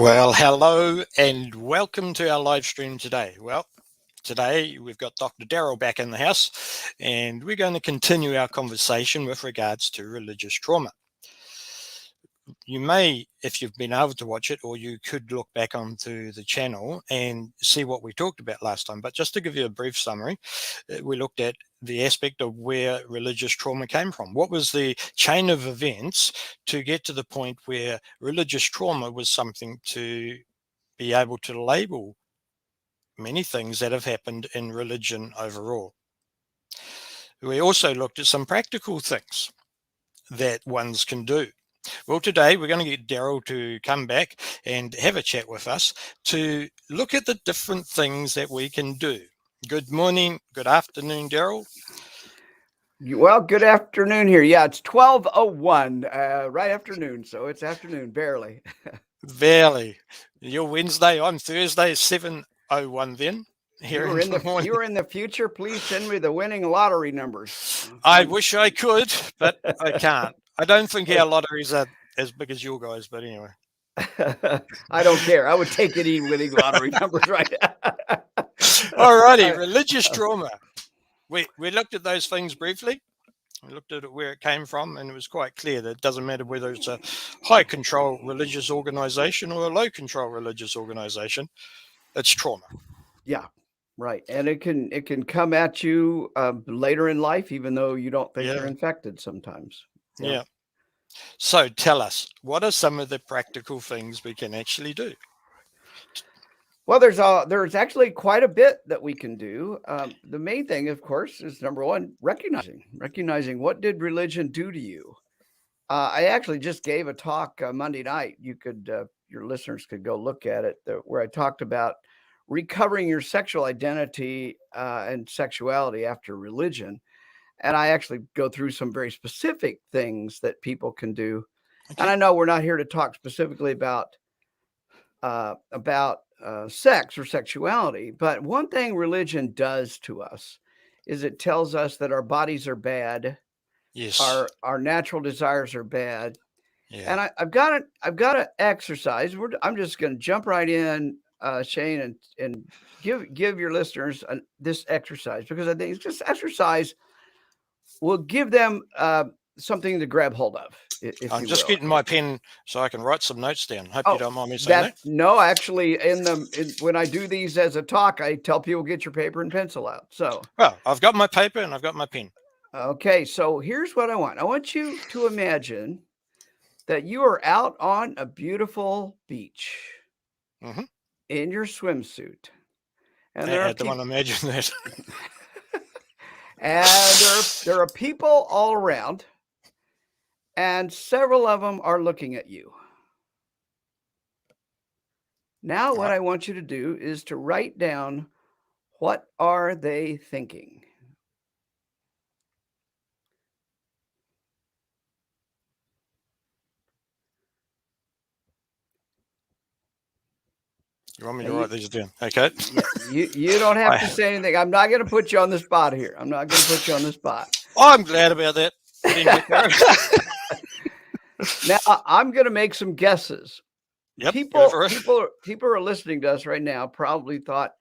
Well, hello and welcome to our live stream today. Well, today we've got Dr. Darrel back in the house and we're going to continue our conversation with regards to religious trauma. You may, if you've been able to watch it, or you could look back onto the channel and see what we talked about last time. But just to give you a brief summary, we looked at the aspect of where religious trauma came from. What was the chain of events to get to the point where religious trauma was something to be able to label many things that have happened in religion overall. We also looked at some practical things that ones can do. Well, today we're going to get Darrel to come back and have a chat with us to look at the different things that we can do. Good morning, good afternoon, Darrel. Well, good afternoon here. Yeah, it's 12:01, right afternoon, so it's afternoon, barely. Barely. You're Wednesday, I'm Thursday, 7:01 then. You were in the future. Please send me the winning lottery numbers. I wish I could, but I can't. I don't think our lotteries are as big as your guys, but anyway. I don't care. I would take any winning lottery numbers right now. Alrighty, religious trauma. We looked at those things briefly. We looked at it where it came from, and it was quite clear that it doesn't matter whether it's a high control religious organization or a low control religious organization, it's trauma. Yeah. Right. And it can come at you later in life, even though you don't think you're infected sometimes. Yeah. So tell us, what are some of the practical things we can actually do? Well, there's actually quite a bit that we can do. The main thing, of course, is number one, recognizing what did religion do to you. I actually just gave a talk Monday night. You could, your listeners could go look at it, where I talked about recovering your sexual identity and sexuality after religion. And I actually go through some very specific things that people can do. Okay. And I know we're not here to talk specifically about sex or sexuality, but one thing religion does to us is it tells us that our bodies are bad. Yes. Our natural desires are bad. Yeah. And I've got to exercise. I'm just going to jump right in, Shane, and give your listeners this exercise, because I think it's just exercise will give them something to grab hold of. I'm just getting my pen so I can write some notes down. Hope you don't mind me saying that. No, actually, when I do these as a talk, I tell people get your paper and pencil out. So, well, I've got my paper and I've got my pen. Okay, so here's what I want. I want you to imagine that you are out on a beautiful beach in your swimsuit. And I don't want to imagine that. And there are people all around, and several of them are looking at you. Now, what I want you to do is to write down, what are they thinking? You want me to write these down? Okay. You don't have to say anything. I'm not going to put you on the spot here. I'm not going to put you on the spot. I'm glad about that. Now, I'm going to make some guesses. Yep, people who are listening to us right now probably thought,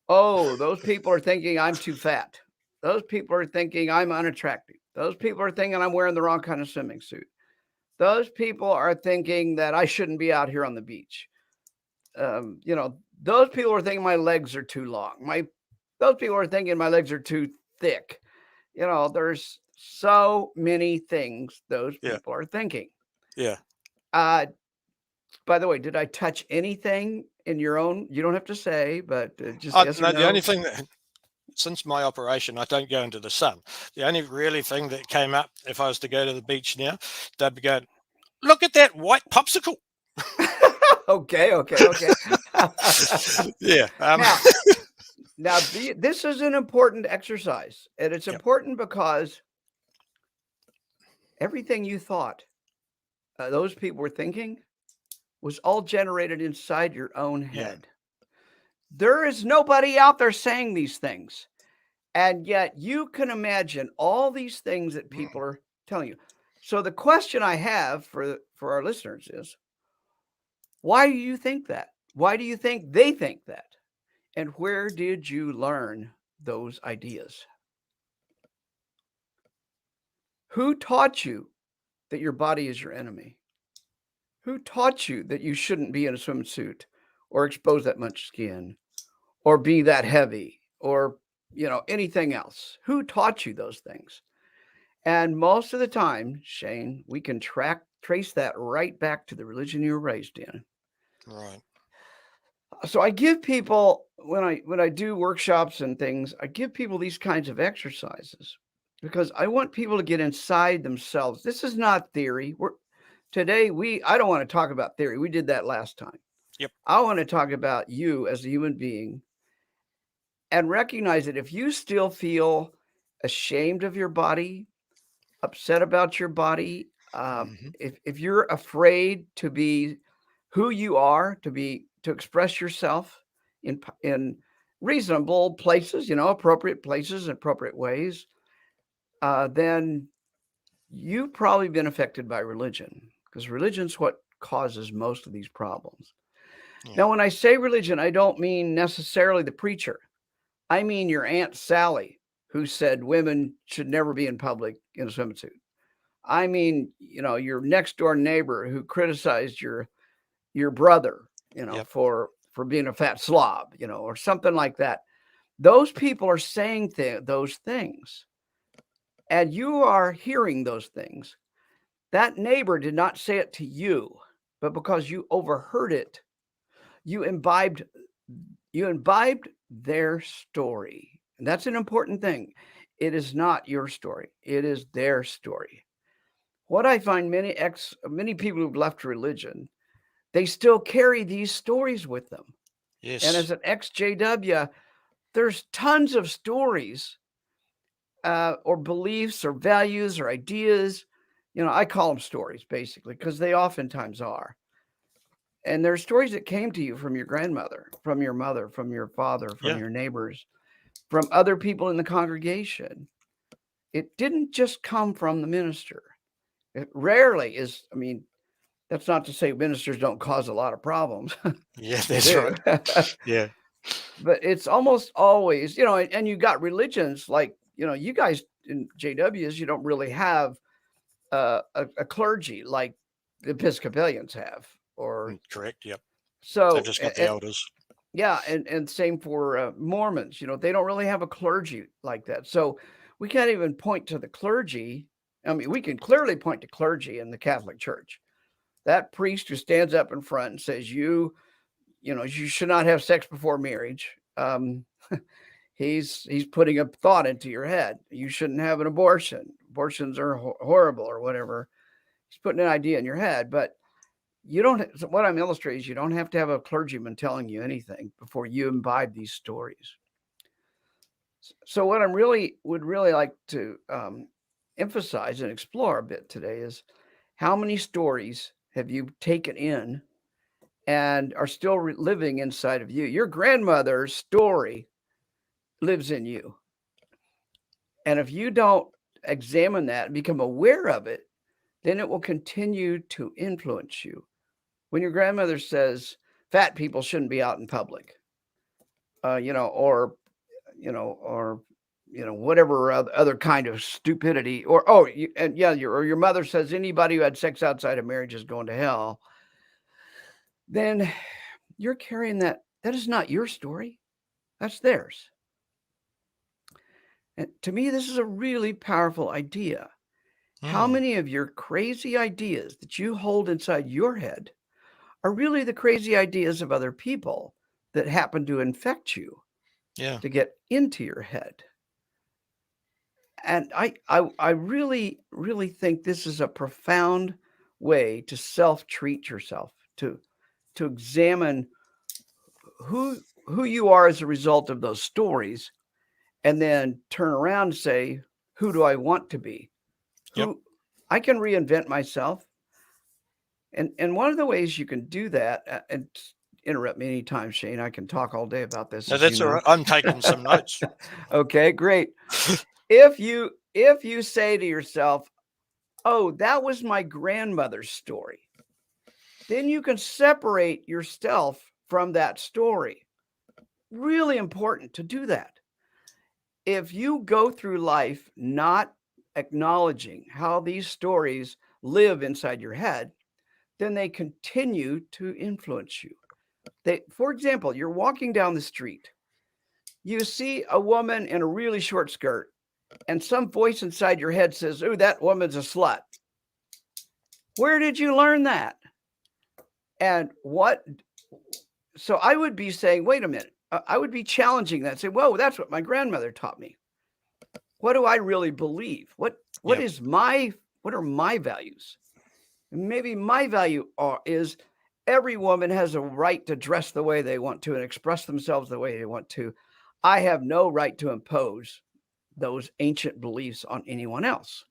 oh, those people are thinking I'm too fat. Those people are thinking I'm unattractive. Those people are thinking I'm wearing the wrong kind of swimming suit. Those people are thinking that I shouldn't be out here on the beach. Those people are thinking my legs are too long. Those people are thinking my legs are too thick. There's so many things those people are thinking. Yeah. By the way, did I touch anything in your own? You don't have to say, but just no. The only thing that, since my operation, I don't go into the sun. The only really thing that came up, if I was to go to the beach now, they'd be going, look at that white popsicle. Okay. Yeah. Now this is an important exercise, and it's important because everything you thought those people were thinking was all generated inside your own head. There is nobody out there saying these things, and yet you can imagine all these things that people are telling you. So the question I have for our listeners is, Why do you think that? Why do you think they think that? And where did you learn those ideas? Who taught you that your body is your enemy? Who taught you that you shouldn't be in a swimsuit or expose that much skin or be that heavy or, anything else? Who taught you those things? And most of the time, Shane, we can trace that right back to the religion you were raised in. Right. So I give people, when I do workshops and things, I give people these kinds of exercises because I want people to get inside themselves. This is not theory. I don't want to talk about theory. We did that last time. Yep. I want to talk about you as a human being and recognize that if you still feel ashamed of your body, upset about your body, if you're afraid to be who you are, to express yourself in reasonable places, appropriate places, appropriate ways, then you've probably been affected by religion, because religion's what causes most of these problems. Yeah. Now, when I say religion, I don't mean necessarily the preacher. I mean your Aunt Sally, who said women should never be in public in a swimsuit. I mean, your next door neighbor who criticized your brother, Yep. for being a fat slob, or something like that. Those people are saying those things, and you are hearing those things. That neighbor did not say it to you, but because you overheard it, you imbibed their story. And that's an important thing. It is not your story. It is their story. What I find many people who've left religion, they still carry these stories with them. Yes. And as an ex-JW, there's tons of stories or beliefs or values or ideas. I call them stories basically because they oftentimes are. And there's stories that came to you from your grandmother, from your mother, from your father, from your neighbors, from other people in the congregation. It didn't just come from the minister. It rarely is. I mean, that's not to say ministers don't cause a lot of problems. Yeah, They that's do. right. Yeah. But it's almost always, and you got religions like, you guys in JWs, you don't really have a clergy like the Episcopalians have, or Correct. Yep. They've so. just got the elders. Yeah, and same for Mormons. They don't really have a clergy like that. So we can't even point to the clergy. I mean, we can clearly point to clergy in the Catholic Church. That priest who stands up in front and says, you should not have sex before marriage. He's putting a thought into your head. You shouldn't have an abortion. Abortions are horrible or whatever. He's putting an idea in your head, but you don't. What I'm illustrating is you don't have to have a clergyman telling you anything before you imbibe these stories. So what I would really like to emphasize and explore a bit today is how many stories have you taken in and are still living inside of you? Your grandmother's story lives in you. And if you don't examine that and become aware of it, then it will continue to influence you. When your grandmother says fat people shouldn't be out in public, or whatever other kind of stupidity, or your mother says anybody who had sex outside of marriage is going to hell, then you're carrying that. That is not your story. That's theirs. And to me, this is a really powerful idea. How many of your crazy ideas that you hold inside your head are really the crazy ideas of other people that happen to infect you, to get into your head? And I really, really think this is a profound way to self-treat yourself, to examine who you are as a result of those stories, and then turn around and say, who do I want to be? Yep. I can reinvent myself. And one of the ways you can do that, and interrupt me anytime, Shane, I can talk all day about this. No, that's all right. I'm taking some notes. Okay, great. If you say to yourself, oh, that was my grandmother's story, then you can separate yourself from that story. Really important to do that. If you go through life not acknowledging how these stories live inside your head, then they continue to influence you. For example, you're walking down the street, you see a woman in a really short skirt, and some voice inside your head says, "Ooh, that woman's a slut." Where did you learn that? And what? So I would be saying, wait a minute. I would be challenging that. Say, whoa, that's what my grandmother taught me. What do I really believe? What are my values? Maybe my value is every woman has a right to dress the way they want to and express themselves the way they want to. I have no right to impose those ancient beliefs on anyone else.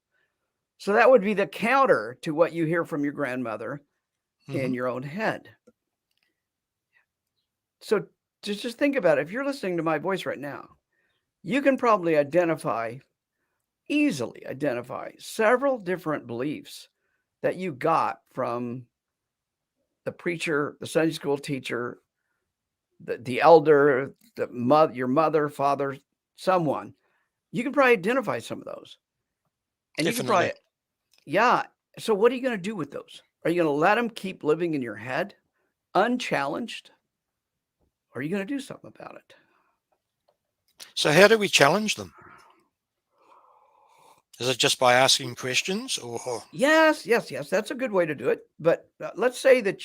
So that would be the counter to what you hear from your grandmother in your own head. So just think about it. If you're listening to my voice right now, you can probably easily identify several different beliefs that you got from the preacher, the Sunday school teacher, the elder, your mother, father, someone. You can probably identify some of those. And Definitely. you can probably, yeah. So what are you going to do with those? Are you going to let them keep living in your head unchallenged? Or are you going to do something about it? So how do we challenge them? Is it just by asking questions, or? Yes. That's a good way to do it. But let's say that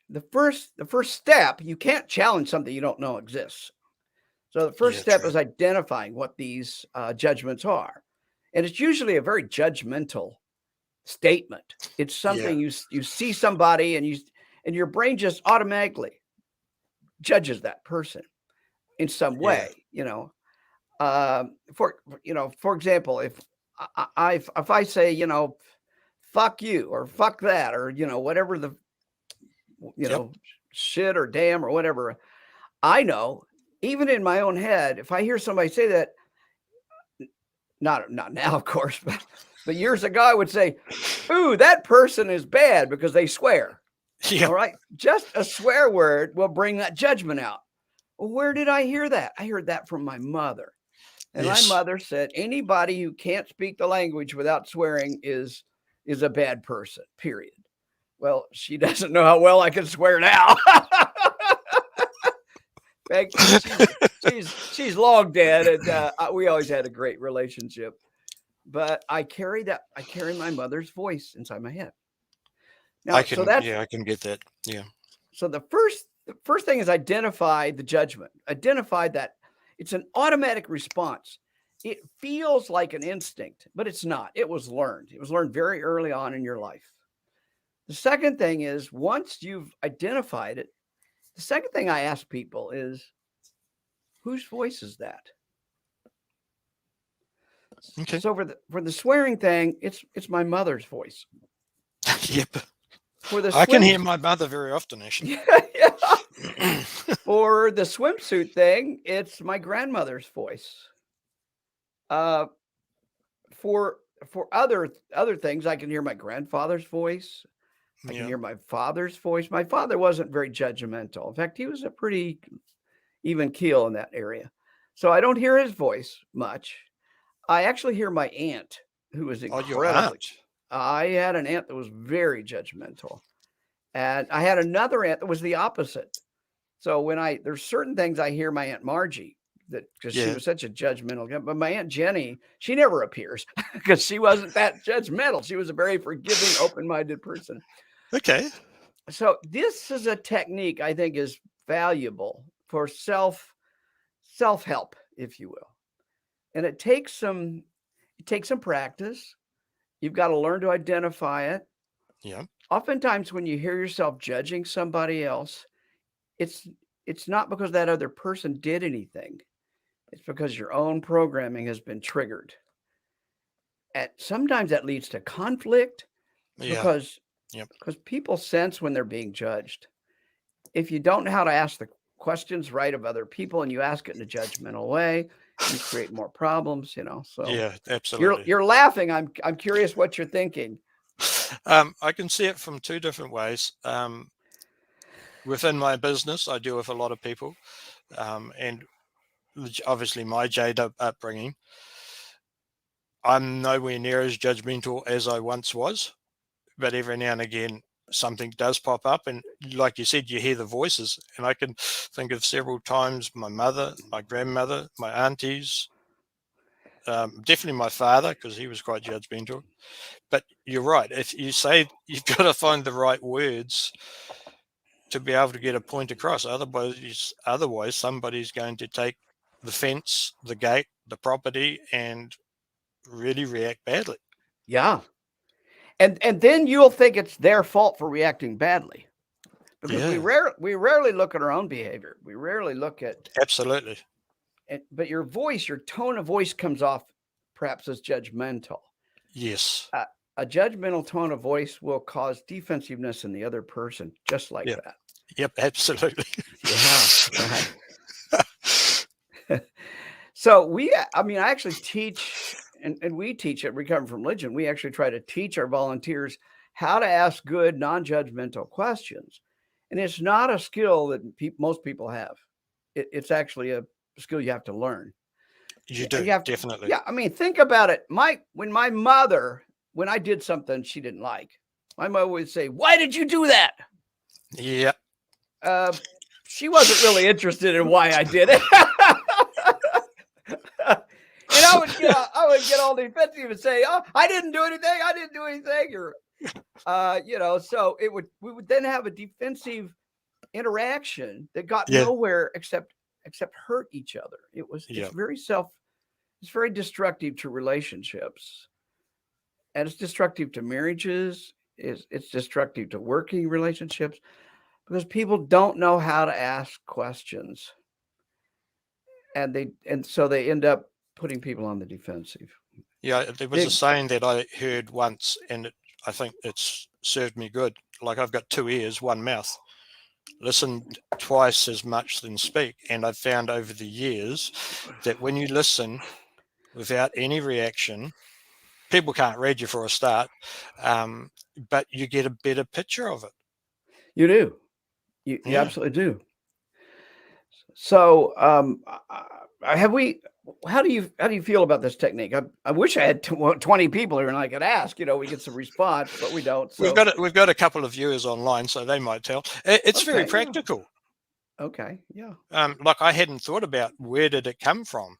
the first step, you can't challenge something you don't know exists. So the first step is identifying what these judgments are. And it's usually a very judgmental statement. It's something you see somebody and your brain just automatically judges that person in some way, for example, if I say, fuck you or fuck that, or, whatever shit or damn or whatever, I know even in my own head, if I hear somebody say that, not now, of course, but years ago, I would say, ooh, that person is bad because they swear. Yeah. All right. Just a swear word will bring that judgment out. Well, where did I hear that? I heard that from my mother. And my mother said, anybody who can't speak the language without swearing is a bad person, period. Well, she doesn't know how well I can swear now. She's long dead, and we always had a great relationship. But I carry my mother's voice inside my head. Now, I can get that. Yeah. So the first thing is identify the judgment. Identify that it's an automatic response. It feels like an instinct, but it's not. It was learned. It was learned very early on in your life. The second thing is, once you've identified it, the second thing I ask people is, whose voice is that? Okay. So for the swearing thing, it's my mother's voice. Yep. I can hear my mother very often, actually. Yeah. For the swimsuit thing, it's my grandmother's voice. For other things, I can hear my grandfather's voice. I can hear my father's voice. My father wasn't very judgmental. In fact, he was a pretty even keel in that area. So I don't hear his voice much. I actually hear my aunt, who was incredibly. I had an aunt that was very judgmental. And I had another aunt that was the opposite. So there's certain things I hear my Aunt Margie, because she was such a judgmental guy. But my Aunt Jenny, she never appears because she wasn't that judgmental. She was a very forgiving, open-minded person. Okay. So this is a technique I think is valuable for self-help, if you will. And it takes some practice. You've got to learn to identify it. Yeah. Oftentimes when you hear yourself judging somebody else, it's not because that other person did anything. It's because your own programming has been triggered. And sometimes that leads to conflict because people sense when they're being judged. If you don't know how to ask the questions right of other people and you ask it in a judgmental way, you create more problems, So yeah, absolutely. You're laughing. I'm curious what you're thinking. I can see it from two different ways. Within my business, I deal with a lot of people, and obviously my jaded upbringing. I'm nowhere near as judgmental as I once was, but every now and again something does pop up, and like you said, you hear the voices, and I can think of several times my mother, my grandmother, my aunties, definitely my father, because he was quite judgmental. But you're right, if you say, you've got to find the right words to be able to get a point across. Otherwise somebody's going to take the fence, the gate, the property, and really react badly. Yeah. And then you'll think it's their fault for reacting badly, because we Yeah, rarely look at our own behavior. We rarely look at, absolutely. but your voice, your tone of voice comes off perhaps as judgmental. Yes. A judgmental tone of voice will cause defensiveness in the other person, just like Yep. that. Yep, absolutely. Yeah. Right. So I actually teach, and we teach at Recovering from Religion. We actually try to teach our volunteers how to ask good, non-judgmental questions. And it's not a skill that most people have. It's actually a skill you have to learn. You You do, have to, definitely. yeah. I mean, think about it. When I did something she didn't like, my mother would say, "Why did you do that?" Yeah. She wasn't really interested in why I did it. And I would get all defensive and say, "Oh, I didn't do anything. I didn't do anything." Or, so we would then have a defensive interaction that got Yeah. nowhere except hurt each other. Yeah. It's very destructive to relationships, and it's destructive to marriages. It's destructive to working relationships, because people don't know how to ask questions, and so they end up putting people on the defensive. Yeah. There was a saying that I heard once, and I think it's served me good. Like, I've got two ears, one mouth. Listen twice as much than speak. And I've found over the years that when you listen without any reaction, people can't read you for a start, but you get a better picture of it. You do. You Yeah. absolutely do. So, have we? How do you feel about this technique? I wish I had 20 people here and I could ask. We get some response, but we don't. So We've got a couple of viewers online, so they might tell. It's very okay, yeah. practical. Okay, yeah, Like, I hadn't thought about where did it come from,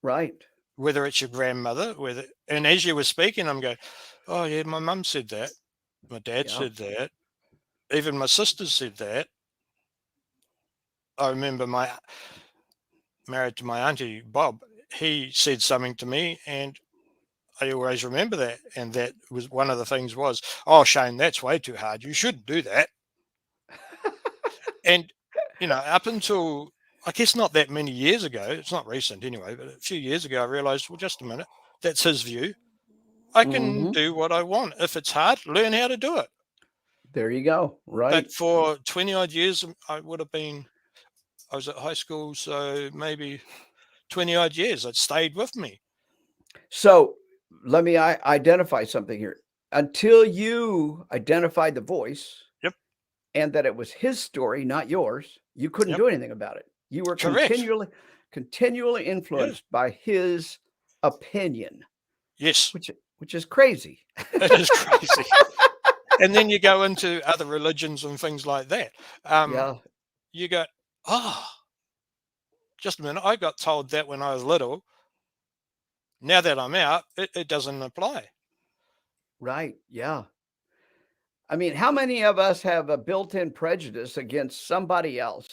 right. whether it's your grandmother, and as you were speaking, I'm going, oh yeah, my mum said that, my dad Yeah. said that, even my sister said that. I remember married to my auntie Bob. He said something to me, and I always remember that. And that was one of the things was, oh Shane, that's way too hard. You shouldn't do that. And up until, I guess, not that many years ago, it's not recent anyway, but a few years ago, I realized, well, just a minute, that's his view. I can do what I want. If it's hard, learn how to do it. There you go. Right. But for 20 odd years, I was at high school, so maybe 20 odd years, it stayed with me. So let me identify something here. Until you identified the voice, Yep. and that it was his story, not yours, you couldn't Yep. do anything about it. You were Correct. continually influenced by his opinion. Yes. Which is crazy. It is crazy. And then you go into other religions and things like that. Yeah. You go, oh, just a minute, I got told that when I was little. Now that I'm out, it doesn't apply. Right. Yeah. I mean, how many of us have a built-in prejudice against somebody else,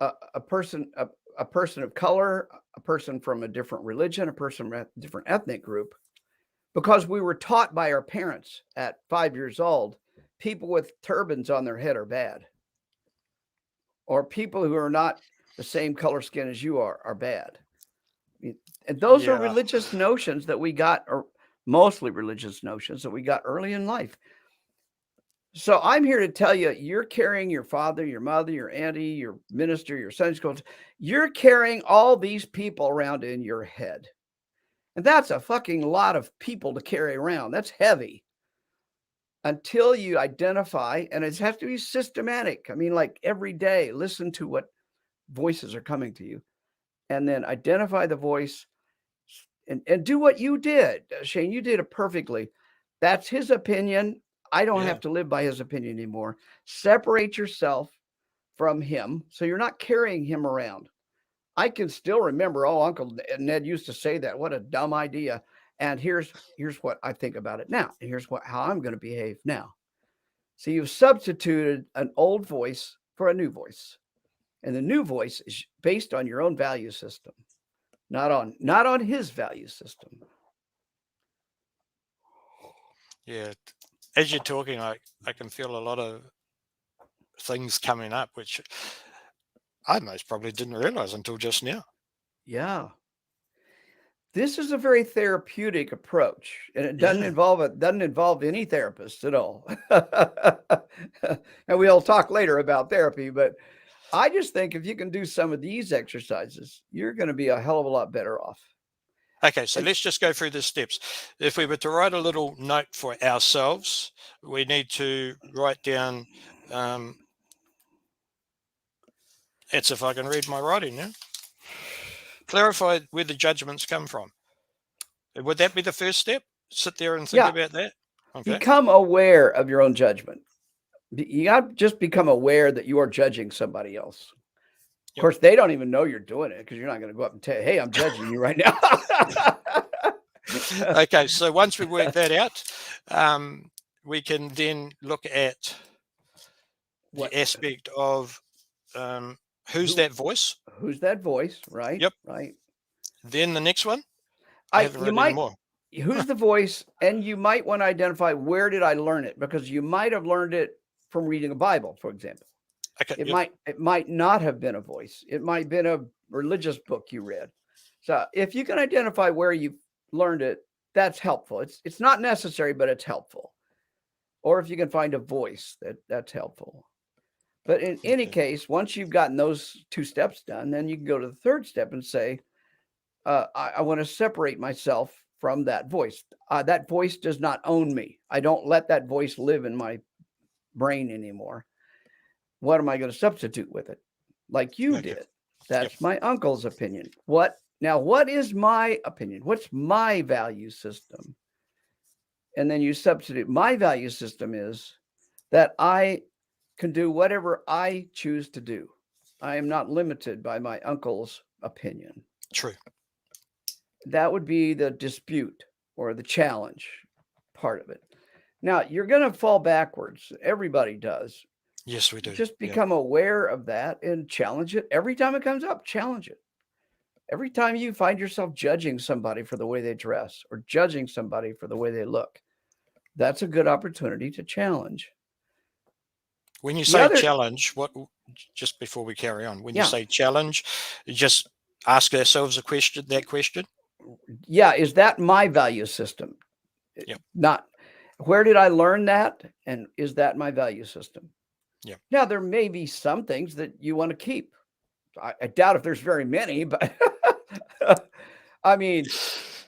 a person of color, a person from a different religion, a person from a different ethnic group, because we were taught by our parents at 5 years old, people with turbans on their head are bad, or people who are not the same color skin as you are bad. And those are religious notions that we got, or mostly religious notions that we got early in life. So I'm here to tell you, you're carrying your father, your mother, your auntie, your minister, your Sunday school. You're carrying all these people around in your head. And that's a fucking lot of people to carry around. That's heavy. until you identify, and it has to be systematic. I mean, like every day, listen to what voices are coming to you, and then identify the voice and do what you did. Shane, you did it perfectly. That's his opinion. I don't have to live by his opinion anymore. Separate yourself from him so you're not carrying him around. I can still remember, oh, Uncle Ned used to say that. What a dumb idea. And here's what I think about it now. And here's how I'm going to behave now. So you've substituted an old voice for a new voice. And the new voice is based on your own value system, not on his value system. Yeah. As you're talking, I can feel a lot of things coming up, which I most probably didn't realize until just now. Yeah. This is a very therapeutic approach, and it doesn't involve any therapists at all. And we'll talk later about therapy, but I just think if you can do some of these exercises, you're going to be a hell of a lot better off. Okay, so let's just go through the steps. If we were to write a little note for ourselves, we need to write down, it's if I can read my writing now, clarify where the judgments come from. Would that be the first step? Sit there and think about that? Okay. Become aware of your own judgment. You got to just become aware that you are judging somebody else. Of course, they don't even know you're doing it because you're not going to go up and tell, hey, I'm judging you right now. Okay, so once we work that out, we can then look at the aspect of who's that voice? Who's that voice, right? Yep. Right. Then the next one, I haven't read any more. Who's the voice? And you might want to identify, where did I learn it? Because you might have learned it from reading a Bible, for example. Okay, it might not have been a voice. It might have been a religious book you read. So if you can identify where you learned it, that's helpful. It's not necessary, but it's helpful. Or if you can find a voice, that's helpful. But in any case, once you've gotten those 2 steps done, then you can go to the 3rd step and say, I want to separate myself from that voice. That voice does not own me. I don't let that voice live in my brain anymore. What am I going to substitute with it? Like you did. That's my uncle's opinion. What is my opinion? What's my value system? And then you substitute. My value system is that I can do whatever I choose to do. I am not limited by my uncle's opinion. True. That would be the dispute or the challenge part of it. Now, you're going to fall backwards. Everybody does. Yes, we do. Just become aware of that and challenge it. Every time it comes up, challenge it. Every time you find yourself judging somebody for the way they dress or judging somebody for the way they look, that's a good opportunity to challenge. When you say challenge, just before we carry on, when you say challenge, just ask ourselves that question. Yeah. Is that my value system? Yep. Not where did I learn that? And is that my value system? Yeah. Now, there may be some things that you want to keep. I doubt if there's very many, but I mean,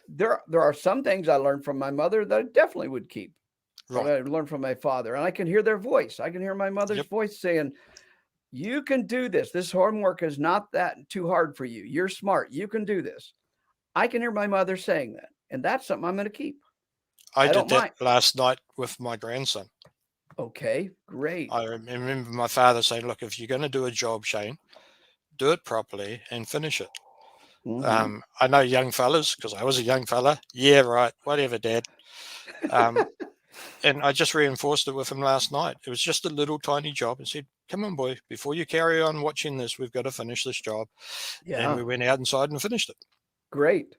there are some things I learned from my mother that I definitely would keep. Right. I learned from my father, and I can hear their voice. I can hear my mother's voice saying, you can do this. This homework is not that too hard for you. You're smart. You can do this. I can hear my mother saying that, and that's something I'm going to keep. I did that last night with my grandson. Okay, great. I remember my father saying, look, if you're going to do a job, Shane, do it properly and finish it. Mm-hmm. I know young fellas, because I was a young fella. Yeah, right. Whatever, Dad. And I just reinforced it with him last night. It was just a little tiny job and said, come on, boy, before you carry on watching this, we've got to finish this job. Yeah. And we went out inside and finished it. Great.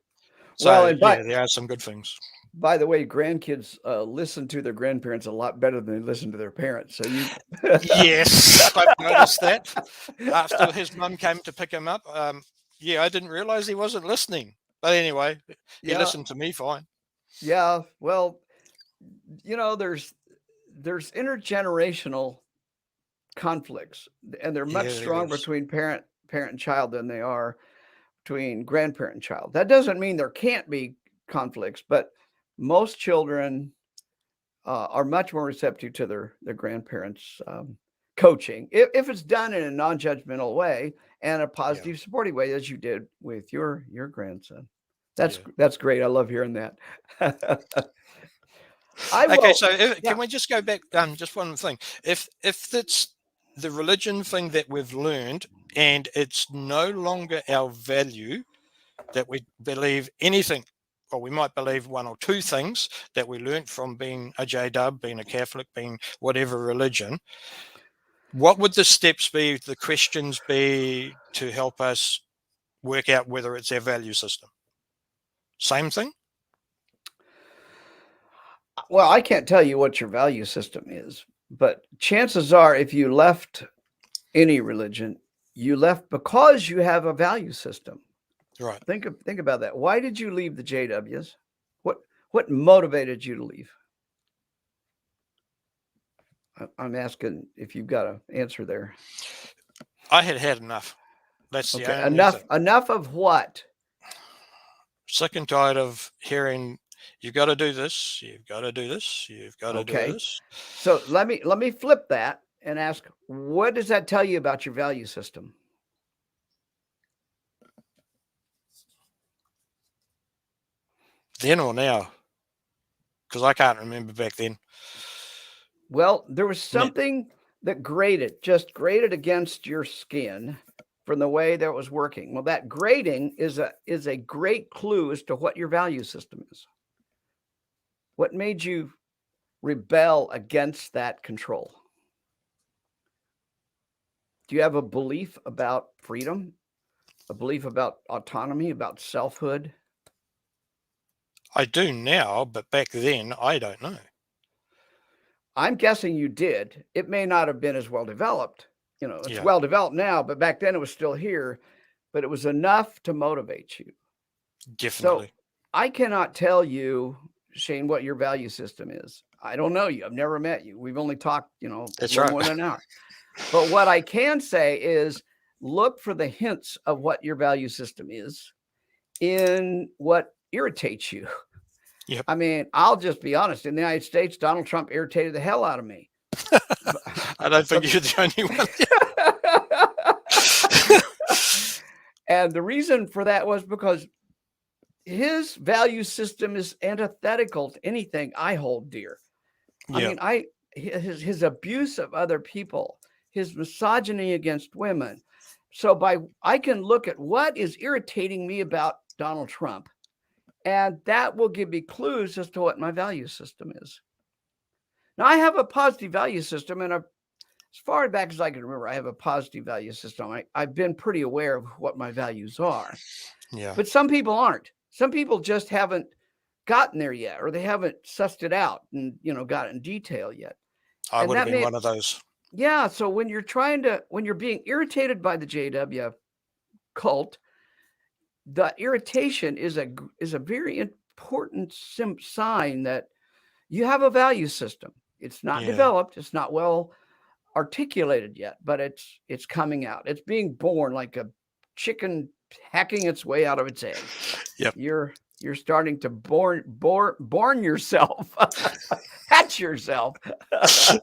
So, there are some good things. By the way, grandkids listen to their grandparents a lot better than they listen to their parents. So you, yes, I've noticed that. After his mum came to pick him up, I didn't realize he wasn't listening. But anyway, he listened to me fine. Yeah, well, there's intergenerational conflicts, and they're much stronger between parent and child than they are between grandparent and child. That doesn't mean there can't be conflicts, but most children are much more receptive to their grandparents' coaching if it's done in a non-judgmental way and a Yeah. positive, supportive way, as you did with your grandson. Yeah. That's great. I love hearing that. I Okay, will. so Yeah. can we just go back? Just one thing. If it's the religion thing that we've learned, and it's no longer our value that we believe anything, or we might believe one or two things that we learned from being a J-Dub, being a Catholic, being whatever religion. What would the steps be? The questions be to help us work out whether it's our value system? Same thing. Well, I can't tell you what your value system is, but chances are, if you left any religion, you left because you have a value system. Right. Think about that. Why did you leave the JWs? What motivated you to leave? I'm asking if you've got an answer there. I had enough. That's the Okay, only thing. enough of what? Sick and tired of hearing you've got to do this, you've got to do this, you've got to do Okay. this. So let me flip that and ask, what does that tell you about your value system? Then or now? Because I can't remember back then. Well, there was something that just grated against your skin from the way that it was working. Well, that grating is a great clue as to what your value system is. What made you rebel against that control? Do you have a belief about freedom? A belief about autonomy, about selfhood? I do now, but back then I don't know. I'm guessing you did. It may not have been as well developed. It's Yeah. well developed now, but back then it was still here, but it was enough to motivate you. Definitely. So I cannot tell you, Shane, what your value system is. I don't know you. I've never met you. We've only talked, That's more right. than an hour. But what I can say is look for the hints of what your value system is in what irritates you. Yep. I mean, I'll just be honest. In the United States, Donald Trump irritated the hell out of me. I don't think you're the only one. And the reason for that was because his value system is antithetical to anything I hold dear. Yeah. I mean, his abuse of other people, his misogyny against women. So I can look at what is irritating me about Donald Trump, and that will give me clues as to what my value system is. Now, I have a positive value system, and as far back as I can remember, I have a positive value system. I've been pretty aware of what my values are. Yeah. But some people aren't. Some people just haven't gotten there yet, or they haven't sussed it out and got it in detail yet. I would have been one of those. Yeah. So when you're being irritated by the JW cult, the irritation is a very important sign that you have a value system. It's not developed. It's not well articulated yet, but it's coming out. It's being born like a chicken hacking its way out of its egg. Yep. You're starting to born yourself, hatch yourself.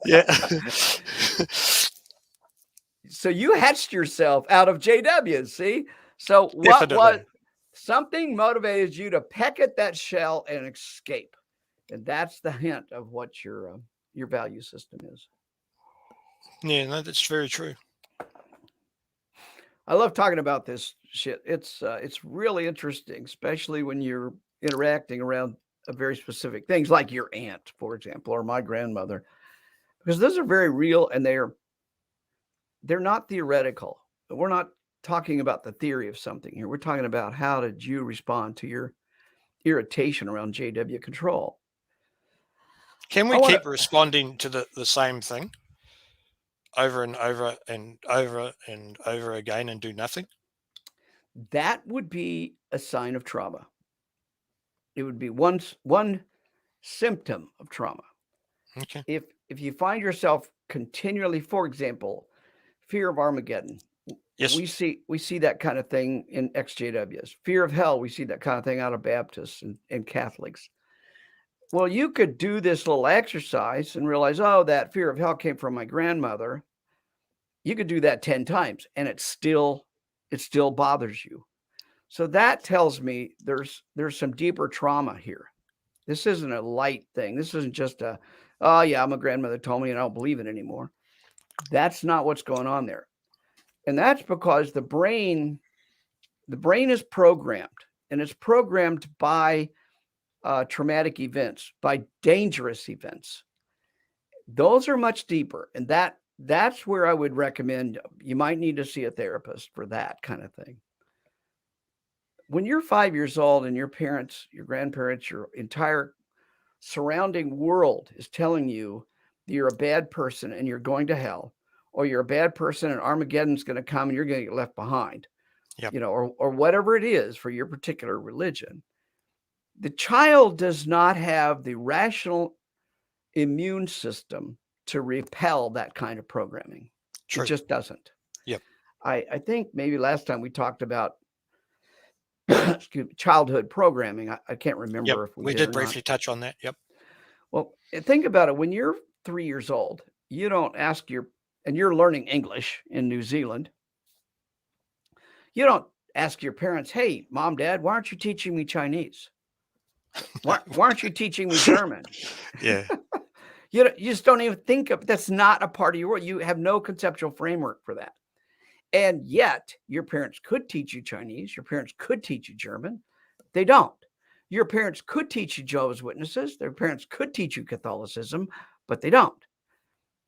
Yeah. So you hatched yourself out of JWs, see? So what was something motivated you to peck at that shell and escape? And that's the hint of what your value system is. Yeah, no, that's very true. I love talking about this shit. It's really interesting, especially when you're interacting around very specific things like your aunt, for example, or my grandmother, because those are very real and they're not theoretical. We're not talking about the theory of something here. We're talking about how did you respond to your irritation around JW control. Can we keep responding to the same thing over and over and over and over again and do nothing? That would be a sign of trauma. It would be one symptom of trauma. Okay. If you find yourself continually, for example, fear of Armageddon. Yes. We see that kind of thing in ex-JWs. Fear of hell, we see that kind of thing out of Baptists and Catholics. Well, you could do this little exercise and realize, oh, that fear of hell came from my grandmother. You could do that 10 times and it still bothers you. So that tells me there's some deeper trauma here. This isn't a light thing. This isn't just a, oh yeah, my grandmother told me and I don't believe it anymore. That's not what's going on there. And that's because the brain is programmed, and it's programmed by traumatic events, by dangerous events. Those are much deeper. And that's where I would recommend you might need to see a therapist for that kind of thing. When you're 5 years old and your parents, your grandparents, your entire surrounding world is telling you that you're a bad person and you're going to hell, or you're a bad person and Armageddon's going to come and you're going to get left behind, Yep. or whatever it is for your particular religion, the child does not have the rational immune system to repel that kind of programming. True. It just doesn't. Yep. I think maybe last time we talked about childhood programming. I can't remember if we did briefly touch on that. Yep. Well, think about it. When you're 3 years old, you don't ask and you're learning English in New Zealand. You don't ask your parents, hey, mom, dad, why aren't you teaching me Chinese? Why aren't you teaching me German? Yeah. You just don't even think of, that's not a part of your world. You have no conceptual framework for that. And yet your parents could teach you Chinese. Your parents could teach you German. They don't. Your parents could teach you Jehovah's Witnesses. Their parents could teach you Catholicism, but they don't.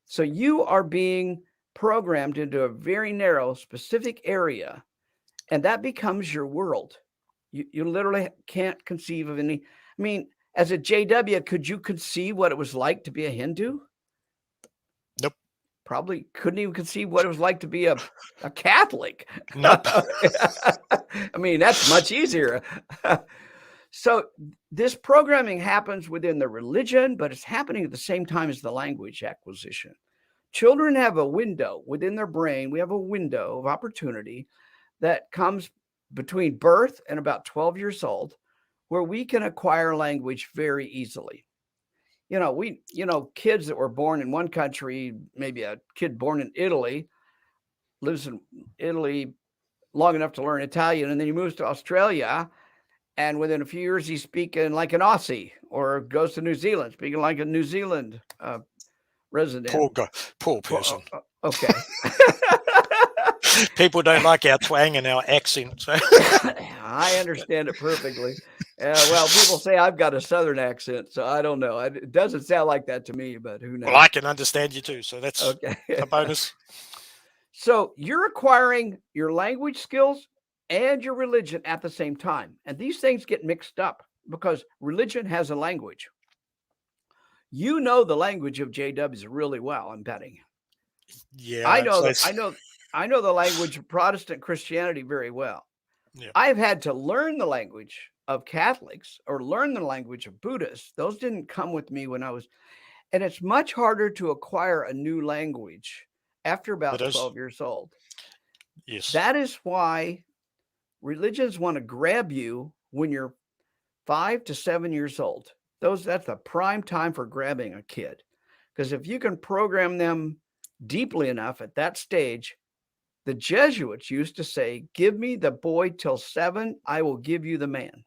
So you are being programmed into a very narrow, specific area, and that becomes your world. You literally can't conceive of any. I mean, as a JW, could you conceive what it was like to be a Hindu? Nope. Probably couldn't even conceive what it was like to be a Catholic. Nope. I mean, that's much easier. So this programming happens within the religion, but it's happening at the same time as the language acquisition. Children have a window within their brain. We have a window of opportunity that comes between birth and about 12 years old, where we can acquire language very easily. Kids that were born in one country, maybe a kid born in Italy, lives in Italy long enough to learn Italian, and then he moves to Australia, and within a few years, he's speaking like an Aussie, or goes to New Zealand, speaking like a New Zealand resident. Poor person. Okay. People don't like our twang and our accent. So. I understand it perfectly. Well, people say I've got a Southern accent, so I don't know. It doesn't sound like that to me, but who knows? Well, I can understand you too, so that's okay. A bonus. So you're acquiring your language skills and your religion at the same time. And these things get mixed up because religion has a language. You know the language of JWs really well, I'm betting. Yeah. I know the language of Protestant Christianity very well. Yeah. I've had to learn the language of Catholics or learn the language of Buddhists. Those didn't come with me when I was, and it's much harder to acquire a new language after about 12 years old. Yes. That is why religions want to grab you when you're 5 to 7 years old. That's the prime time for grabbing a kid. Because if you can program them deeply enough at that stage, the Jesuits used to say, give me the boy till 7, I will give you the man.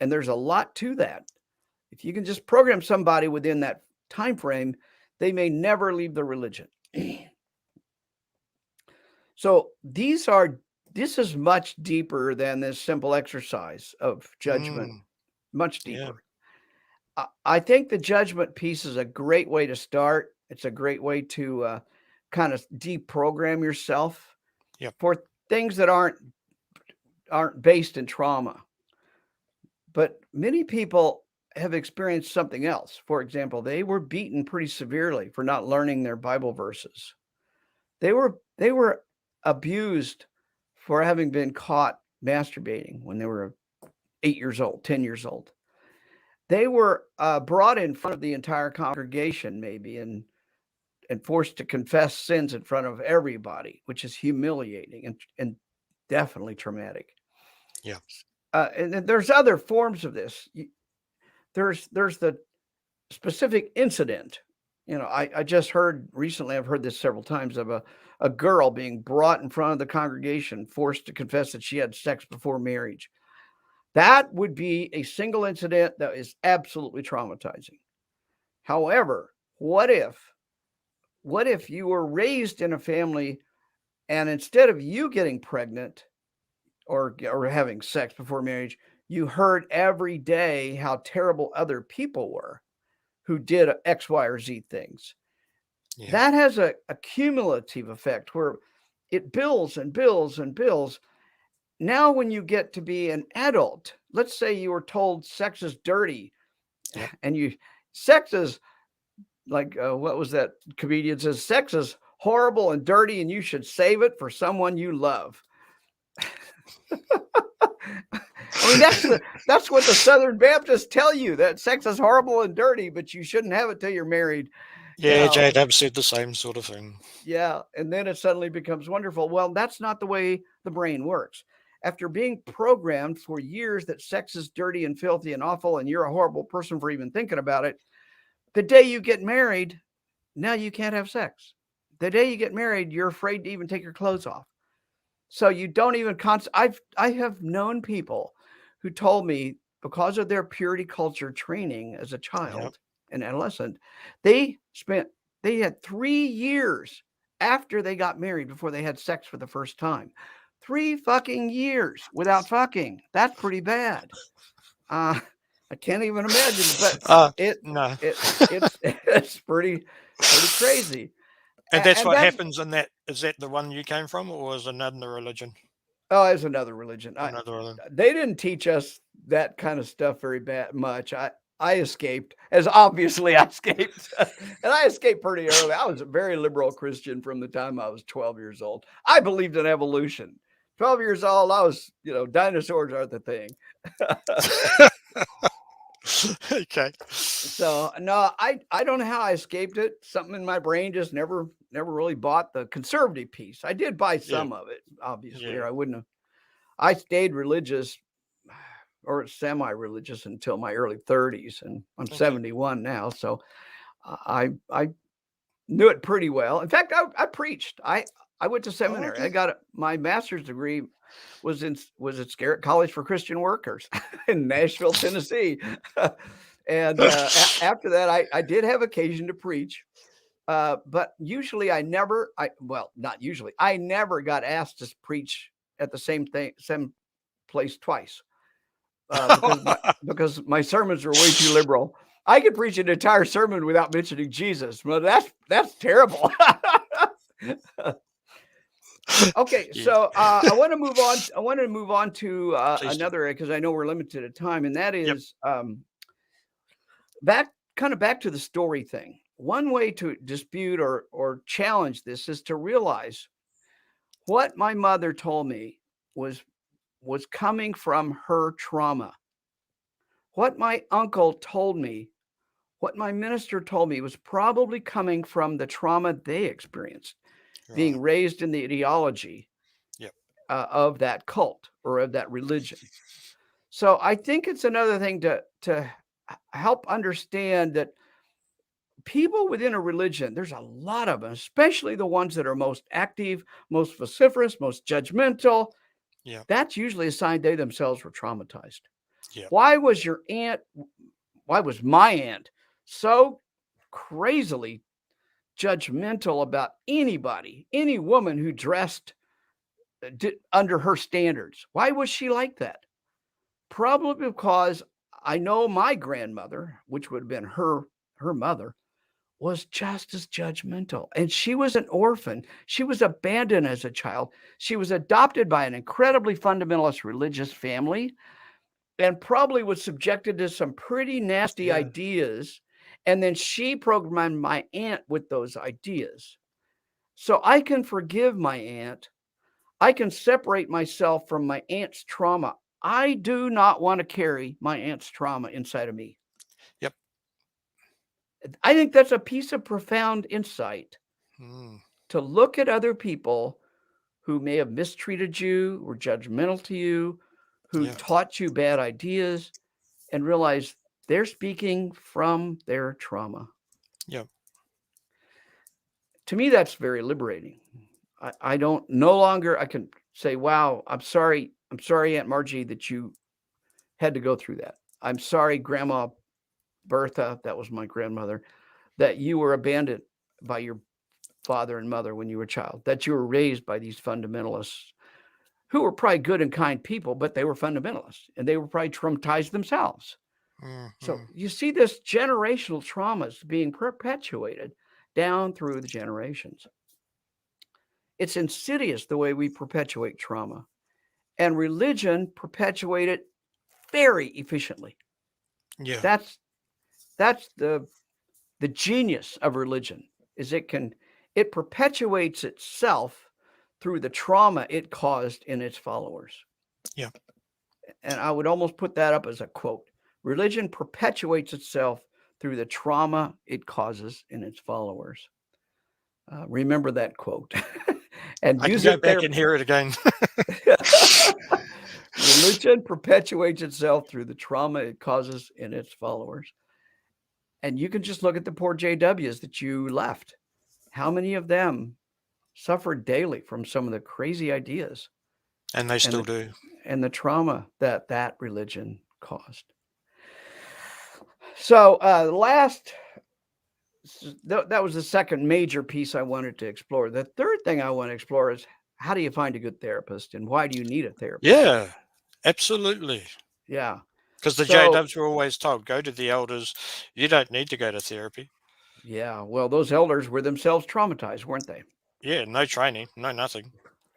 And there's a lot to that. If you can just program somebody within that time frame, they may never leave the religion. So this is much deeper than this simple exercise of judgment, much deeper. Yeah. I think the judgment piece is a great way to start. It's a great way to kind of deprogram yourself for things that aren't based in trauma. But many people have experienced something else. For example, they were beaten pretty severely for not learning their Bible verses. They were abused for having been caught masturbating when they were 8 years old, 10 years old. They were brought in front of the entire congregation, maybe, and forced to confess sins in front of everybody, which is humiliating and definitely traumatic. Yeah. And there's other forms of this. there's the specific incident. I just heard recently, I've heard this several times, of a girl being brought in front of the congregation, forced to confess that she had sex before marriage. That would be a single incident that is absolutely traumatizing. However, what if you were raised in a family, and instead of you getting pregnant or having sex before marriage, you heard every day how terrible other people were who did X, Y, or Z things? Yeah. That has a cumulative effect where it builds and builds and builds. Now, when you get to be an adult, let's say you were told sex is dirty, Yep. and sex is like, what was that comedian says? Sex is horrible and dirty, and you should save it for someone you love. I mean, that's what the Southern Baptists tell you, that sex is horrible and dirty, but you shouldn't have it till you're married. Yeah, J-Dub said the same sort of thing. Yeah, and then it suddenly becomes wonderful. Well, that's not the way the brain works. After being programmed for years that sex is dirty and filthy and awful, and you're a horrible person for even thinking about it, the day you get married, now you can't have sex. The day you get married, you're afraid to even take your clothes off. So you don't even I have known people who told me, because of their purity culture training as a child and adolescent, they had 3 years after they got married before they had sex for the first time. 3 fucking years without fucking. That's pretty bad. I can't even imagine, but no. it's pretty crazy. And that's what happens in that. Is that the one you came from, or was another religion? Oh, it's another religion. They didn't teach us that kind of stuff very much. I escaped, as obviously I escaped. And I escaped pretty early. I was a very liberal Christian from the time I was 12 years old. I believed in evolution. 12 years old, I was, dinosaurs aren't the thing. Okay. So, no, I don't know how I escaped it. Something in my brain just never really bought the conservative piece. I did buy some of it, obviously, or I wouldn't have. I stayed religious or semi-religious until my early 30s, and I'm 71 now. So I knew it pretty well. In fact, I preached. I went to seminary. I got my master's degree was at Garrett College for Christian Workers in Nashville, Tennessee. And after that, I did have occasion to preach. But usually I never got asked to preach at the same place twice. Because my sermons were way too liberal. I could preach an entire sermon without mentioning Jesus. Well, that's terrible. Okay, so I want to move on. I wanted to move on to another area, because I know we're limited at time, and that is back to the story thing. One way to dispute or challenge this is to realize what my mother told me was coming from her trauma. What my uncle told me, what my minister told me, was probably coming from the trauma they experienced, being raised in the ideology of that cult or of that religion. So I think it's another thing to help understand that people within a religion, there's a lot of them, especially the ones that are most active, most vociferous, most judgmental. Yeah. That's usually a sign they themselves were traumatized. Yeah. Why was my aunt so crazily judgmental about any woman who dressed under her standards? Why was she like that? Probably because I know my grandmother, which would have been her mother, was just as judgmental. And she was an orphan. She was abandoned as a child. She was adopted by an incredibly fundamentalist religious family, and probably was subjected to some pretty nasty ideas. And then she programmed my aunt with those ideas. So I can forgive my aunt. I can separate myself from my aunt's trauma. I do not want to carry my aunt's trauma inside of me. Yep. I think that's a piece of profound insight to look at other people who may have mistreated you, were judgmental to you, who taught you bad ideas, and realize They're speaking from their trauma. Yeah. To me, that's very liberating. I don't no longer I can say, wow, I'm sorry, Aunt Margie, that you had to go through that. I'm sorry, Grandma Bertha, that was my grandmother, that you were abandoned by your father and mother when you were a child, that you were raised by these fundamentalists who were probably good and kind people, but they were fundamentalists and they were probably traumatized themselves. So Mm-hmm. you see this generational traumas being perpetuated down through the generations. It's insidious the way we perpetuate trauma, and religion perpetuate it very efficiently. Yeah. That's the genius of religion is it perpetuates itself through the trauma it caused in its followers. Yeah. And I would almost put that up as a quote. Religion perpetuates itself through the trauma it causes in its followers. Remember that quote and I can use go it back there. and hear it again. Religion perpetuates itself through the trauma it causes in its followers. And you can just look at the poor JWs that you left. How many of them suffered daily from some of the crazy ideas And they and still do. the trauma that religion caused? So that was the second major piece I wanted to explore. The third thing I want to explore is, how do you find a good therapist and why do you need a therapist? Yeah, absolutely. Yeah. Because the So, J-dubs were always told, go to the elders. You don't need to go to therapy. yeah, well, those elders were themselves traumatized, weren't they? Yeah, no training, no nothing.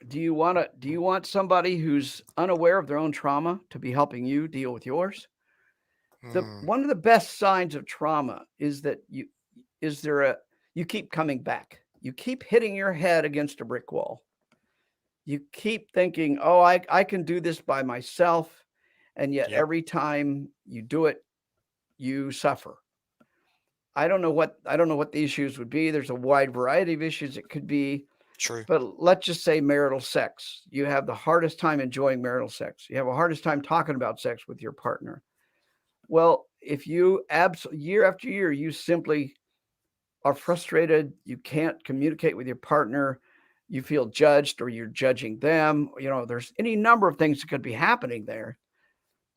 Do you want somebody who's unaware of their own trauma to be helping you deal with yours? Mm, One of the best signs of trauma is that you keep coming back. You keep hitting your head against a brick wall. You keep thinking, "Oh, I can do this by myself." And yet yep, every time you do it, you suffer. I don't know what the issues would be. There's a wide variety of issues it could be, true. but let's just say marital sex. You have the hardest time enjoying marital sex. You have the hardest time talking about sex with your partner. Well, if you year after year, you simply are frustrated, you can't communicate with your partner, you feel judged or you're judging them, there's any number of things that could be happening there,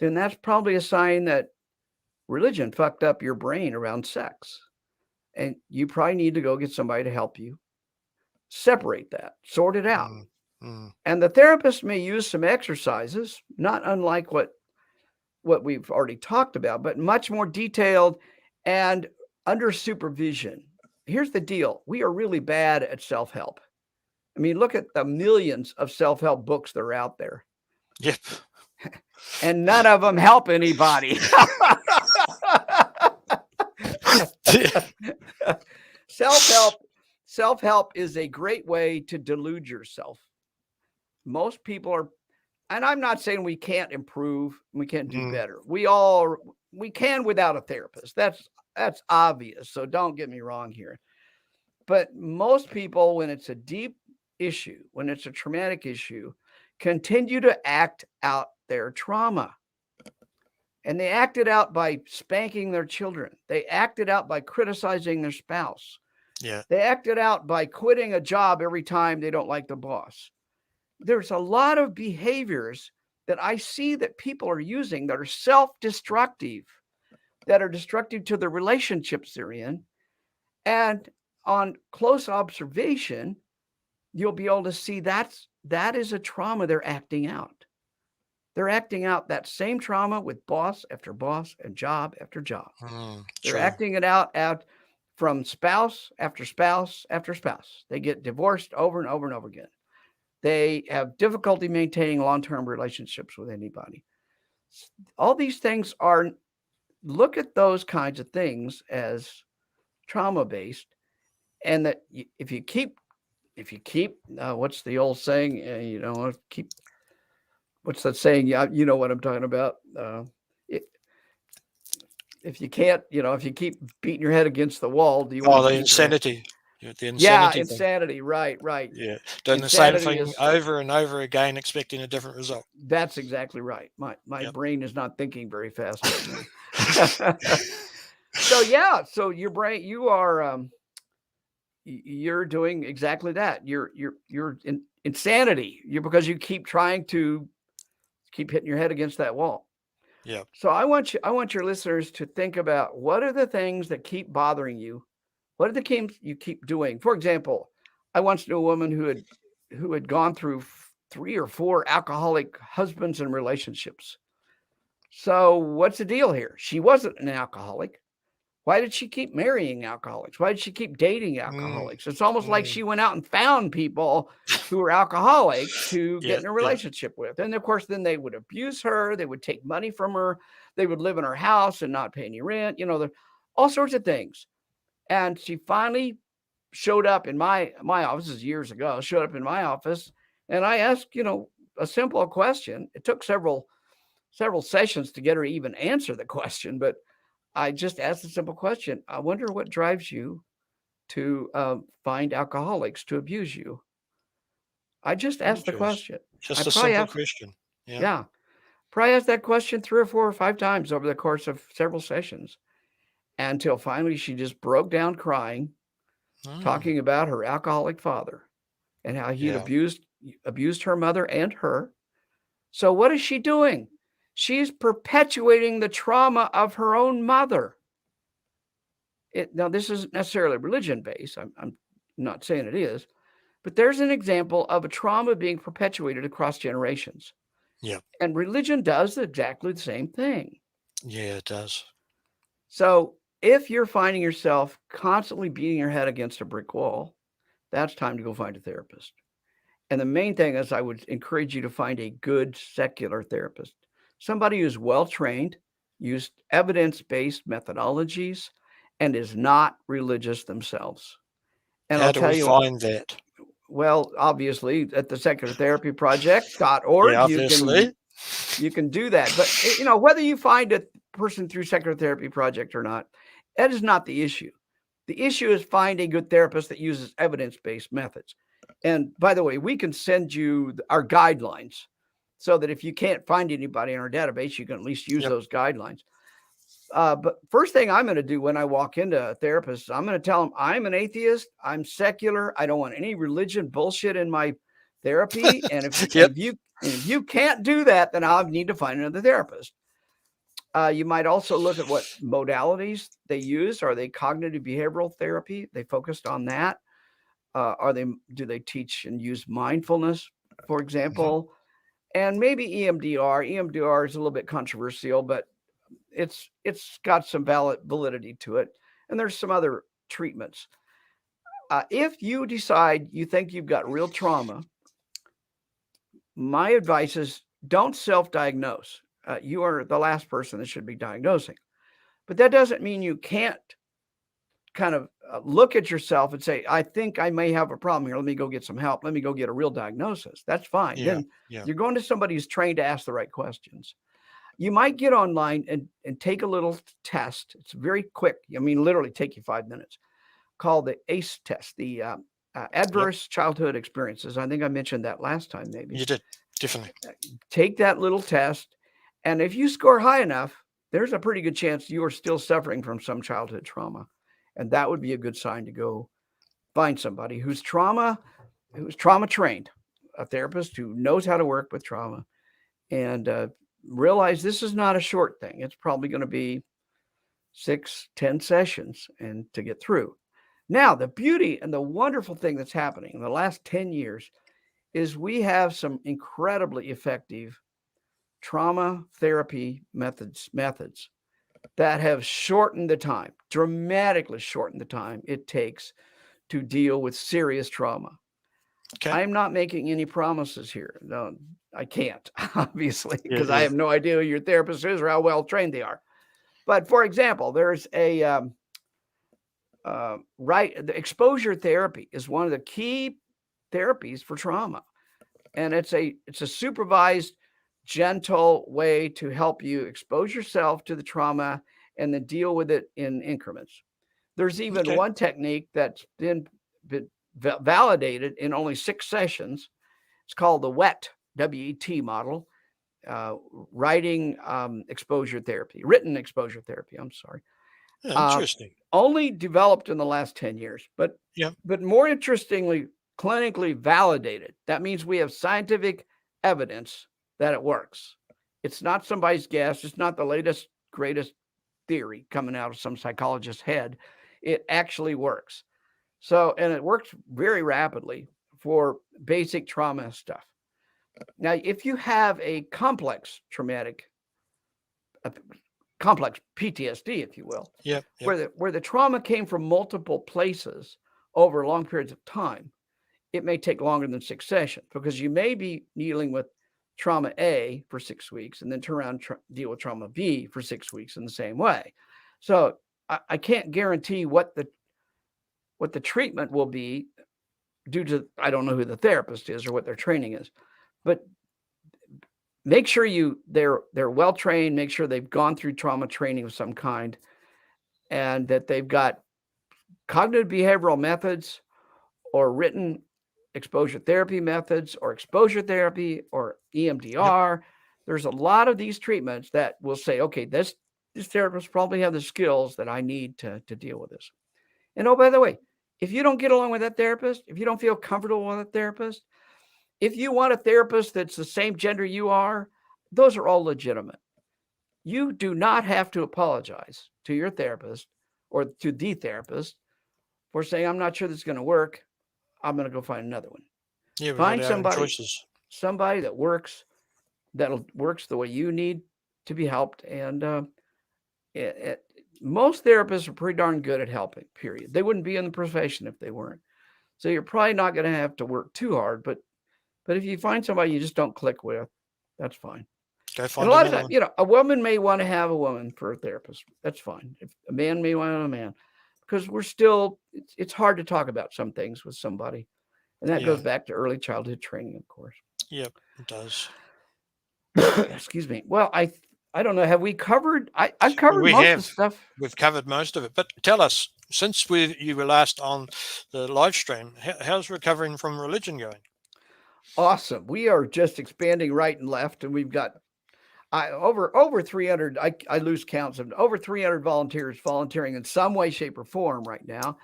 then that's probably a sign that religion fucked up your brain around sex. And you probably need to go get somebody to help you separate that, sort it out. Mm, mm, And the therapist may use some exercises, not unlike what we've already talked about, but much more detailed and under supervision. Here's the deal. We are really bad at self-help. I mean, look at the millions of self-help books that are out there. yep. And none of them help anybody. Self-help is a great way to delude yourself. Most people are, and I'm not saying we can't improve, we can't do better. We can without a therapist. That's obvious. So don't get me wrong here. But most people, when it's a deep issue, when it's a traumatic issue, continue to act out their trauma. And they act it out by spanking their children. They act it out by criticizing their spouse. Yeah. They act it out by quitting a job every time they don't like the boss. There's a lot of behaviors that I see that people are using that are self-destructive, that are destructive to the relationships they're in. And on close observation, you'll be able to see that is a trauma they're acting out. They're acting out that same trauma with boss after boss and job after job. They're acting it out from spouse after spouse after spouse. They get divorced over and over and over again. They have difficulty maintaining long-term relationships with anybody. All these things look at those kinds of things as trauma-based, and that if you keep, what's the old saying? What's that saying? Yeah, you know what I'm talking about. If you can't, if you keep beating your head against the wall, do you want Oh, to the beat your head? insanity. The Yeah, insanity thing. insanity. Right, right. Yeah, doing the same Insanity thing is, over and over again, expecting a different result. that's exactly right. My Yep. brain is not thinking very fast right now. So yeah, so your brain, you're doing exactly that. You're in insanity. Because you keep trying to keep hitting your head against that wall. Yep. So I want your listeners to think about, what are the things that keep bothering you? What are the things you keep doing? For example, I once knew a woman who had gone through 3 or 4 alcoholic husbands and relationships. So what's the deal here? She wasn't an alcoholic. Why did she keep marrying alcoholics? Why did she keep dating Mm, alcoholics? It's almost like mm. she went out and found people who were alcoholics to get Yeah, in a yeah. relationship with. And of course, then they would abuse her. They would take money from her. They would live in her house and not pay any rent, all sorts of things. And she finally showed up in my office, this is years ago, showed up in my office. And I asked, a simple question. It took several sessions to get her to even answer the question, but I just asked a simple question. I wonder what drives you to find alcoholics to abuse you. I just asked the Interest. question. I Just a probably simple asked, question. Yeah. yeah, probably asked that question 3 or 4 or 5 times over the course of several sessions, until finally she just broke down crying, Mm, talking about her alcoholic father and how he'd yeah. abused her mother and her. So what is she doing? She's perpetuating the trauma of her own mother. Now, this isn't necessarily religion based. I'm not saying it is, but there's an example of a trauma being perpetuated across generations. Yeah. And religion does exactly the same thing. Yeah, it does. So if you're finding yourself constantly beating your head against a brick wall, that's time to go find a therapist. And the main thing is, I would encourage you to find a good secular therapist, somebody who's well trained, used evidence based methodologies, and is not religious themselves. And I'll How do tell we you, find that? well, obviously at the Yeah, seculartherapyproject.org, obviously. you can do that. But whether you find a person through Secular Therapy Project or not, that is not the issue. The issue is find a good therapist that uses evidence-based methods. And by the way, we can send you our guidelines so that if you can't find anybody in our database, you can at least use Yep. those guidelines. But first thing I'm going to do when I walk into a therapist, I'm going to tell them I'm an atheist. I'm secular. I don't want any religion bullshit in my therapy. And Yep. if you can't do that, then I'll need to find another therapist. You might also look at what modalities they use. Are they cognitive behavioral therapy? They focused on that. Do they teach and use mindfulness, for Mhm. example? And maybe EMDR. EMDR is a little bit controversial, but it's got some validity to it. And there's some other treatments. If you decide you think you've got real trauma, my advice is don't self-diagnose. You are the last person that should be diagnosing. But that doesn't mean you can't kind of look at yourself and say, I think I may have a problem here. Let me go get some help. Let me go get a real diagnosis. That's fine. Yeah. Then Yeah. you're going to somebody who's trained to ask the right questions. You might get online and take a little test. It's very quick. I mean, literally take you 5 minutes, called the ACE test, the Yep. Adverse Childhood Experiences. I think I mentioned that last time, maybe. You did. Definitely. Take that little test. And if you score high enough, there's a pretty good chance you are still suffering from some childhood trauma. And that would be a good sign to go find somebody who's trauma trained, a therapist who knows how to work with trauma, and realize this is not a short thing. It's probably going to be 6-10 sessions and to get through. Now, the beauty and the wonderful thing that's happening in the last 10 years is we have some incredibly effective trauma therapy methods that have shortened the time, dramatically shortened the time it takes to deal with serious trauma. Okay. I'm not making any promises here. No, I can't, obviously, Yeah. because I Yeah. have no idea who your therapist is or how well trained they are. But for example, there's the exposure therapy is one of the key therapies for trauma, and it's a supervised, gentle way to help you expose yourself to the trauma and then deal with it in increments. There's even Okay. one technique that's been been validated in only 6 sessions. It's called the WET model, written exposure therapy. I'm sorry. Yeah, interesting. Only developed in the last 10 years, but Yeah. more interestingly, clinically validated. That means we have scientific evidence that it works. It's not somebody's guess. It's not the latest, greatest theory coming out of some psychologist's head. It actually works. So, and it works very rapidly for basic trauma stuff. Now, if you have a complex PTSD, if you will, Yeah. where the trauma came from multiple places over long periods of time, it may take longer than 6 sessions because you may be dealing with trauma A for 6 weeks and then turn around and deal with trauma B for 6 weeks in the same way. So I can't guarantee what the treatment will be due to, I don't know who the therapist is or what their training is, but make sure they're well trained, make sure they've gone through trauma training of some kind, and that they've got cognitive behavioral methods or written exposure therapy methods or exposure therapy or EMDR. Yep. There's a lot of these treatments that will say, okay, this therapist probably have the skills that I need to deal with this. And oh, by the way, if you don't get along with that therapist, if you don't feel comfortable with that therapist, if you want a therapist that's the same gender you are, those are all legitimate. You do not have to apologize to your therapist or to the therapist for saying, I'm not sure this is going to work. I'm going to go find another one. Yeah, find somebody that works the way you need to be helped. And most therapists are pretty darn good at helping, period. They wouldn't be in the profession if they weren't. So you're probably not going to have to work too hard, but if you find somebody you just don't click with, that's fine. Go find and a lot of times, a woman may want to have a woman for a therapist. That's fine. If a man may want a man, because it's hard to talk about some things with somebody. And that goes back to early childhood training, of course. Yep, it does. Excuse me. Well, I don't know. Have we covered? I've covered most of the stuff. We've covered most of it. But tell us, since you were last on the live stream, how's recovering from religion going? Awesome. We are just expanding right and left, and we've got over 300. I lose counts of over 300 volunteers volunteering in some way, shape, or form right now.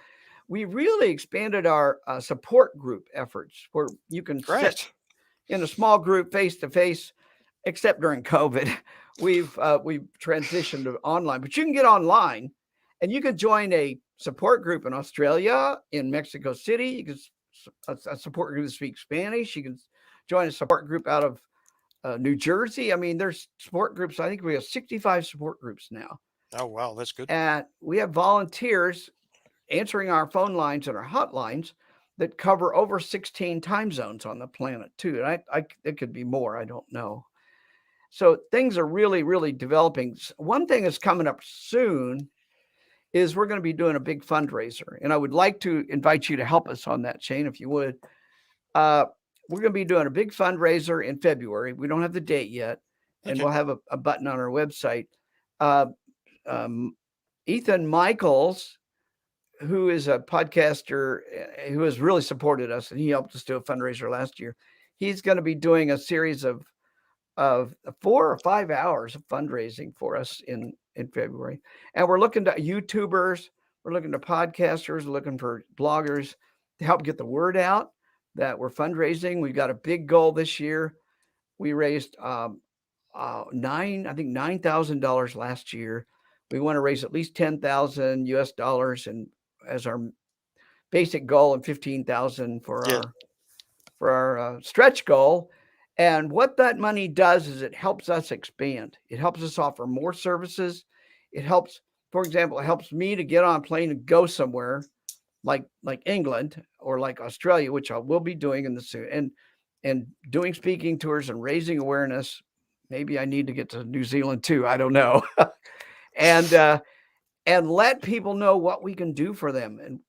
We really expanded our support group efforts where you can sit in a small group face to face, except during COVID. We've transitioned to online, but you can get online and you can join a support group in Australia, in Mexico City. You can a support group that speaks Spanish. You can join a support group out of New Jersey. I mean, there's support groups. I think we have 65 support groups now. Oh, wow. That's good. And we have volunteers answering our phone lines and our hotlines that cover over 16 time zones on the planet too. And it could be more. I don't know. So things are really, really developing. One thing that's coming up soon is we're going to be doing a big fundraiser. And I would like to invite you to help us on that, Shane, if you would. We're going to be doing a big fundraiser in February. We don't have the date yet. And we'll have a button on our website. Ethan Michaels, who is a podcaster who has really supported us, and he helped us do a fundraiser last year. He's going to be doing a series of 4 or 5 hours of fundraising for us in February. And we're looking to YouTubers, we're looking to podcasters, we're looking for bloggers to help get the word out that we're fundraising. We've got a big goal this year. We raised $9,000 last year. We want to raise at least $10,000 US and as our basic goal, and 15,000 for our stretch goal. And what that money does is it helps us expand. It helps us offer more services. It helps, for example, it helps me to get on a plane and go somewhere like England or like Australia, which I will be doing in the soon, and doing speaking tours and raising awareness. Maybe I need to get to New Zealand too. I don't know. And let people know what we can do for them. And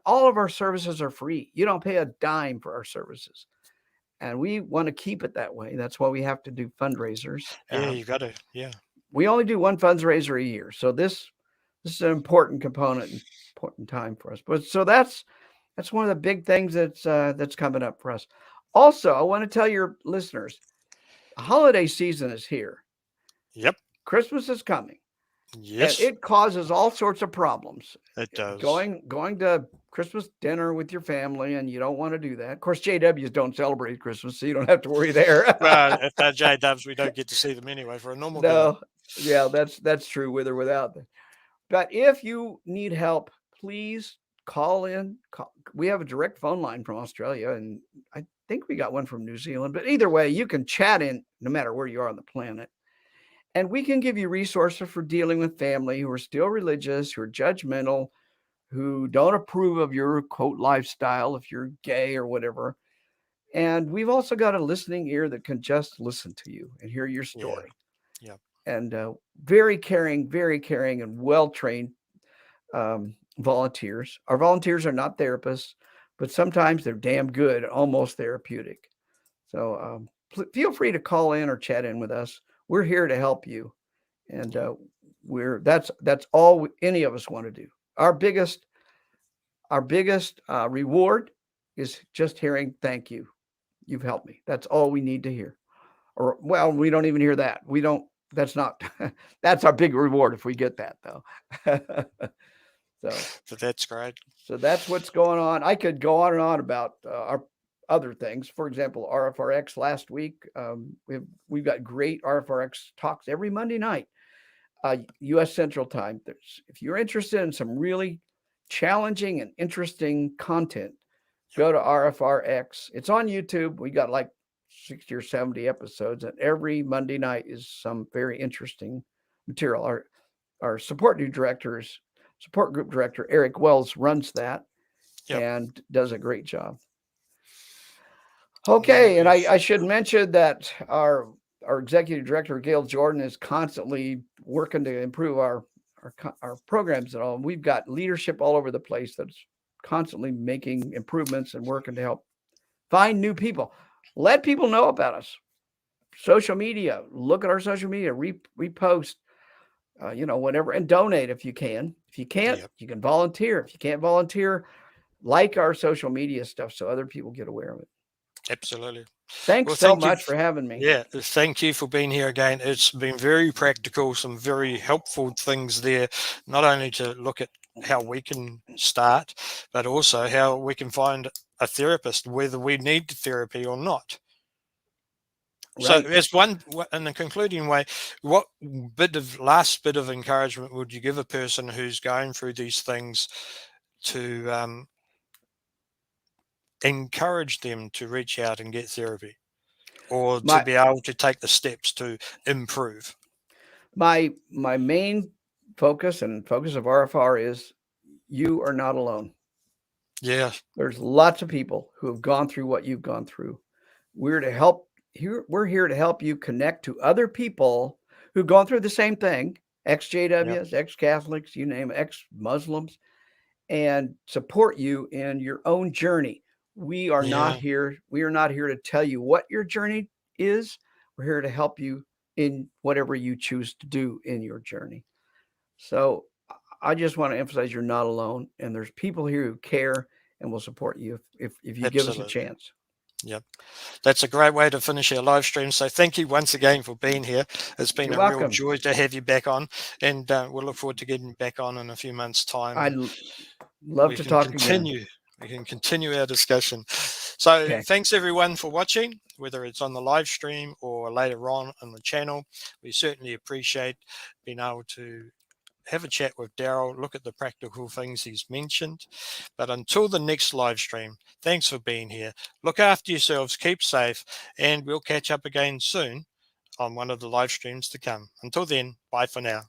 all of our services are free. You don't pay a dime for our services. And we want to keep it that way. That's why we have to do fundraisers. Yeah, you got to. Yeah. We only do one fundraiser a year. So this is an important component, important time for us. But so that's That's one of the big things that's coming up for us. Also, I want to tell your listeners, the holiday season is here. Yep. Christmas is coming, and Yes, it causes all sorts of problems. it does. Going to Christmas dinner with your family, and you don't want to do that. Of course, JWs don't celebrate Christmas, so you don't have to worry there. Well, if they're J-dubs, we don't get to see them anyway for a normal dinner. No, yeah, that's true with or without them. But if you need help, please call in. We have a direct phone line from Australia, and I think we got one from New Zealand. But either way, you can chat in no matter where you are on the planet. And we can give you resources for dealing with family who are still religious, who are judgmental, who don't approve of your quote lifestyle if you're gay or whatever. And we've also got a listening ear that can just listen to you and hear your Yeah. story. Yep. And very caring, and well trained volunteers. Our volunteers are not therapists, but sometimes they're damn good, almost therapeutic. So feel free to call in or chat in with us. We're here to help you, and that's all any of us want to do. Our biggest reward is just hearing thank you. You've helped me. That's all we need to hear. Or well, we don't even hear that. We don't. That's not. That's our big reward if we get that though. So But that's great. so that's what's going on. I could go on and on about our other things. For example, RFRX last week. We've got great RFRX talks every Monday night, U.S. Central Time. If you're interested in some really challenging and interesting content, Yep. go to RFRX. It's on YouTube. We got like 60 or 70 episodes, and every Monday night is some very interesting material. Our support group director Eric Wells runs that Yep. and does a great job. And then Okay, and if I should mention that our executive director Gail Jordan is constantly working to improve our programs and all. We've got leadership all over the place that's constantly making improvements and working to help find new people. Let people know about us. Social media. Look at our social media. Repost. Whatever, and donate if you can. If you can't, yep, you can volunteer. If you can't volunteer, like our social media stuff so other people get aware of it. absolutely. Thanks Well, so thank you. much for having me. Yeah, thank you for being here again. It's been very practical, some very helpful things there, not only to look at how we can start, but also how we can find a therapist, whether we need therapy or not. So, Right. as one in the concluding way, what last bit of encouragement would you give a person who's going through these things to encourage them to reach out and get therapy, or to My be able to take the steps to improve? my main focus and focus of RFR is you are not alone. Yeah, There's lots of people who have gone through what you've gone through. We're here to help you connect to other people who've gone through the same thing, yep, ex-JWs, ex-Catholics, you name it, ex-Muslims, and support you in your own journey. yeah, We are not here to tell you what your journey is. We're here to help you in whatever you choose to do in your journey. So I just want to emphasize you're not alone, and there's people here who care and will support you if you give us a absolutely. chance. Yep. That's a great way to finish our live stream. So thank you once again for being here. It's been You're a real welcome. joy to have you back on, and we'll look forward to getting back on in a few months' time, I'd and love we to can talk again. continue. We can continue our discussion. So Okay. thanks everyone for watching, whether it's on the live stream or later on the channel. We certainly appreciate being able to have a chat with Darrel, look at the practical things he's mentioned. But until the next live stream, thanks for being here. Look after yourselves, keep safe, and we'll catch up again soon on one of the live streams to come. Until then, bye for now.